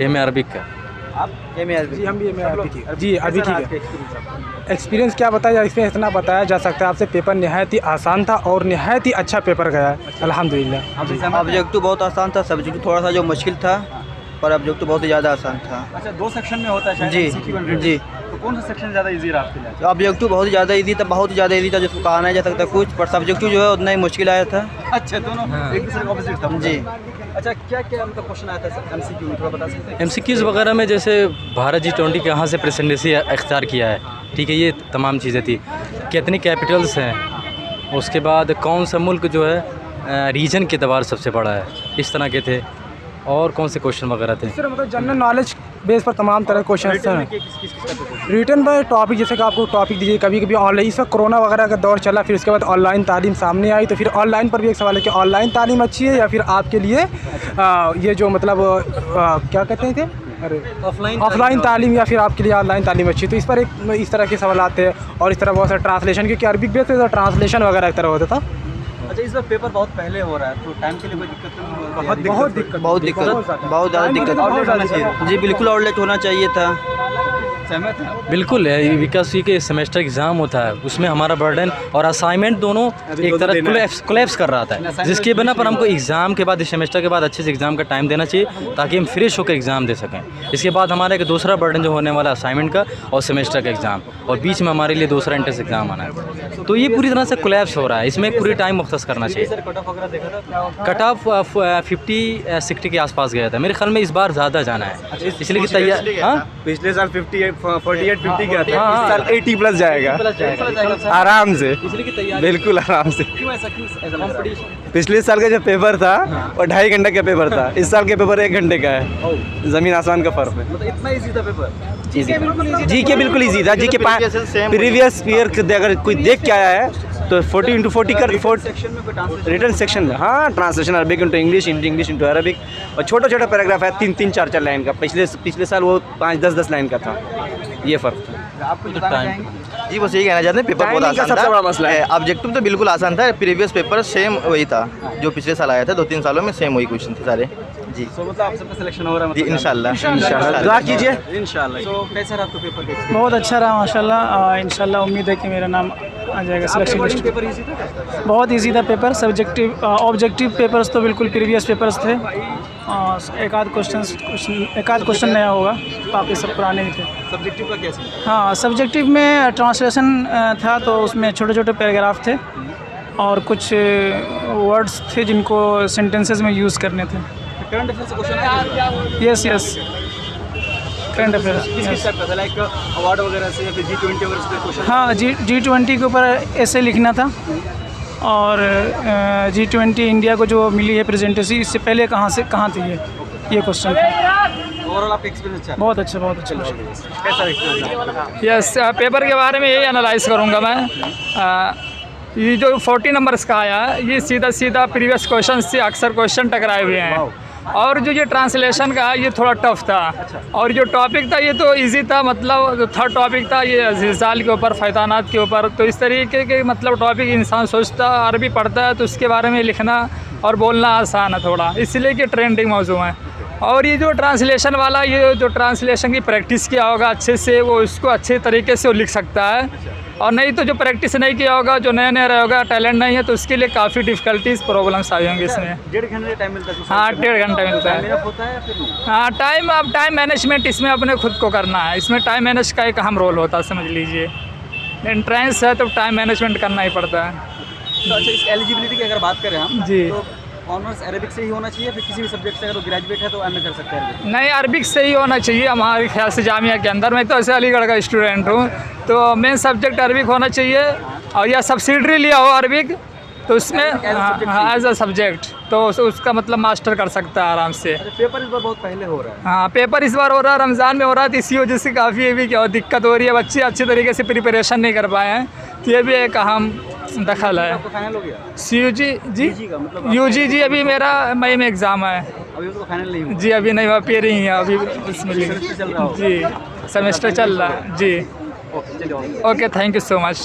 M A Arabic का। आप M A Arabic? जी हम भी एम ए अरबिक ही। जी अभी ठीक है। एक्सपीरियंस क्या बताया, इसमें इतना बताया जा सकता है आपसे, पेपर नहायत ही आसान था और नहायत ही अच्छा पेपर गया है अल्हम्दुलिल्लाह। ऑब्जेक्टिव बहुत आसान था, सब्जेक्ट थोड़ा सा जो मुश्किल था, पर ऑब्जेक्टिव बहुत ही ज़्यादा आसान था। अच्छा, 2 सेक्शन में होता है शायद जी MCQ और written। जी। तो कौन सा सेक्शन ज़्यादा इजी रहा आपके लिए? ऑब्जेक्टिव बहुत ही ज़्यादा ईजी था, बहुत ही ज़्यादा ईजी था, जिसको कहा नहीं जा सकता कुछ, पर सब्जेक्टिव जो है उतना ही मुश्किल आया था। अच्छा, दोनों एक दूसरे के ऑपोजिट था जी। अच्छा, क्या क्या मतलब क्वेश्चन आया था MCQ में, थोड़ा बता सकते हैं? MCQs वगैरह में जैसे भारत G20 के यहाँ से प्रेसिडेंसी इख्तियार किया है, ठीक है, ये तमाम चीज़ें थी। कितनी कैपिटल्स हैं, उसके बाद कौन सा मुल्क जो है रीजन के अतबार सबसे बड़ा है, इस तरह के थे, और कौन से क्वेश्चन वगैरह थे। सर मतलब जनरल नॉलेज बेस पर तमाम तरह के क्वेश्चन Written में हैं। किस का पेपर? रिटर्न पर टॉपिक, जैसे कि आपको टॉपिक दीजिए, कभी कभी ऑनलाइन, इस वक्त कोरोना वगैरह का दौर चला, फिर उसके बाद ऑनलाइन तालीम सामने आई, तो फिर ऑनलाइन पर भी एक सवाल है कि ऑनलाइन तालीम अच्छी है या फिर आपके लिए ये जो मतलब क्या कहते थे, अरे ऑफलाइन तालीम, या फिर आपके लिए ऑनलाइन तालीम अच्छी है। तो इस पर इस तरह के सवाल आते हैं, और इस तरह बहुत सारे ट्रांसलेशन, क्योंकि अरबिक बेस पे ट्रांसलेशन वगैरह एक तरह होता था। अच्छा, इस बार पेपर बहुत पहले हो रहा है, तो टाइम के लिए कोई दिक्कत नहीं होगी? बहुत ज़्यादा दिक्कत आउटलेट होना चाहिए। जी बिल्कुल आउटलेट होना चाहिए था। सहमत है? बिल्कुल है, बिकॉज ये सेमेस्टर एग्ज़ाम होता है, उसमें हमारा बर्डन और असाइनमेंट दोनों एक तरह कोलैप्स कर रहा था, जिसके बिना पर हमको एग्ज़ाम के बाद, इस सेमेस्टर के बाद अच्छे से एग्ज़ाम का टाइम देना चाहिए, ताकि हम फ्रेश होकर एग्ज़ाम दे सकें। इसके बाद हमारा एक दूसरा बर्डन जो होने वाला असाइनमेंट का और सेमेस्टर का एग्ज़ाम, और बीच में हमारे लिए दूसरा इंट्रेंस एग्ज़ाम आना है, तो ये पूरी तरह से कोलैप्स हो रहा है। इसमें पूरी टाइम मुख्तस करना चाहिए। सर कट ऑफ वगैरह देखा था क्या? कट ऑफ 50-60 के आसपास गया था, मेरे ख्याल में इस बार ज़्यादा जाना है, इसलिए कि तैयार। हाँ, पिछले साल 48-50 गया था, हाँ, इस साल 80 प्लस जाएगा आराम से, इसलिए कि तैयार। बिल्कुल आराम से। क्यों ऐसा कंपटीशन? पिछले साल का जो पेपर था वो 2.5 घंटे का पेपर था, इस साल के पेपर 1 घंटे का है, ज़मीन आसमान का फ़र्क है। मतलब इतना इजी था पेपर? जी के बिल्कुल ईजी था। जी के प्रीवियस ईयर अगर कोई देख के आया है तो 40x40 कर सेक्शन में कोई ट्रांसलेशन? रिटर्न सेक्शन में, हाँ, translation Arabic into English, English into Arabic, और छोटा छोटा पैराग्राफ है, 3-3, 4-4 लाइन का। पिछले साल वो 5-10 लाइन का था, ये फ़र्क था। आप कुछ बताना चाहेंगे? जी बस यही कहना चाहते हैं, पेपर बहुत Timing का आसान सबसे बड़ा मसला है। ऑब्जेक्टिव तो बिल्कुल आसान था, प्रीवियस पेपर सेम वही था जो पिछले साल आया था, 2-3 सालों में सेम वही क्वेश्चन थे सारे। जी सो मतलब आप सबका सिलेक्शन हो रहा है? जी मतलब इंशाल्लाह दुआ कीजिए। इंशाल्लाह। तो कैसा रहा आपका पेपर? बहुत अच्छा रहा माशाल्लाह। इंशाल्लाह उम्मीद है कि मेरा नाम आ जाएगा सिलेक्शन लिस्ट। पेपर इजी था? बहुत इजी था पेपर। सब्जेक्टिव ऑब्जेक्टिव पेपर्स तो बिल्कुल प्रीवियस पेपर्स थे। एक आध क्वेश्चन नया होगा, बाकी सब पुराने ही थे। सब्जेक्टिव का क्या सीन? हाँ, सब्जेक्टिव में ट्रांसलेशन था, तो उसमें छोटे छोटे पैराग्राफ थे और कुछ वर्ड्स थे जिनको सेंटेंसेस में यूज़ करने थे। करंट अफेयर्स से क्वेश्चन आया? Yes current affairs. किस टाइप का था? लाइक अवार्ड वगैरह से या फिर G20 वगैरह से क्वेश्चन? हाँ, G20 के ऊपर ऐसे लिखना था, और G20 इंडिया को जो मिली है प्रेजेंटेसी, इससे पहले कहाँ थी ये क्वेश्चन था। ओवरऑल आपका एक्सपीरियंस अच्छा? बहुत अच्छा, बहुत अच्छा। कैसा एक्सपीरियंस? यस, पेपर के बारे में यही एनालाइज करूँगा मैं। ये जो 40 नंबर्स का आया है, ये सीधा प्रीवियस क्वेश्चन से अक्सर क्वेश्चन टकराए हुए हैं, और जो ये ट्रांसलेशन का है ये थोड़ा टफ था। और जो टॉपिक था ये तो इजी था, मतलब जो थर्ड टॉपिक था ये ज़िलज़ाल के ऊपर, फैतानात के ऊपर। तो इस तरीके के मतलब टॉपिक इंसान सोचता, अरबी पढ़ता है तो उसके बारे में लिखना और बोलना आसान है थोड़ा, इसलिए कि ट्रेंडिंग मौजू है। और ये जो ट्रांसलेशन वाला, ये जो ट्रांसलेशन की प्रैक्टिस किया होगा अच्छे से, वो उसको अच्छे तरीके से वो लिख सकता है। और नहीं तो जो प्रैक्टिस नहीं किया होगा, जो नया रहा होगा, टैलेंट नहीं है, तो उसके लिए काफ़ी डिफ़िकल्टीज़ प्रॉब्लम्स आई होंगी इसमें। 1.5 घंटे टाइम मिलता है? हाँ, 1.5 घंटा मिलता है। मेरा होता है या फिर नहीं? हाँ, टाइम मैनेजमेंट इसमें अपने खुद को करना है। इसमें टाइम मैनेज का एक अहम रोल होता है, समझ लीजिए। एंट्रेंस है तो टाइम मैनेजमेंट करना ही पड़ता है। तो अच्छा, इस एलिजिबिलिटी की अगर बात करें हम, जी, तो ऑनर्स अरबिक से ही होना चाहिए, फिर किसी भी सब्जेक्ट से अगर वो ग्रेजुएट है तो एमए कर सकते हैं? नहीं, अरबिक से ही होना चाहिए हमारे ख्याल से जामिया के अंदर। मैं तो ऐसे अलीगढ़ का स्टूडेंट हूँ, तो मेन सब्जेक्ट अरबिक होना चाहिए, और या सब्सिडरी लिया हो अरबिक तो उसमें एज अ सब्जेक्ट, तो उसका मतलब मास्टर कर सकता है आराम से। पेपर इस बार बहुत पहले हो रहा है? हाँ, पेपर इस बार हो रहा है, रमज़ान में हो रहा है, तो इसी वजह से काफ़ी भी क्या दिक्कत हो रही है, बच्चे अच्छे तरीके से प्रिपरेशन नहीं कर पाए हैं, तो ये भी एक अहम दखल है। आपका फाइनल हो गया? CUG जी, का मतलब UG जी, अभी मेरा मई में एग्ज़ाम है। अभी उसका फाइनल नहीं हुआ? जी, अभी नहीं हुआ, पेयर ही है अभी उसमें। चल रहा हो? जी, सेमेस्टर चल रहा है जी। ओके, चलिए। Okay, thank you so much.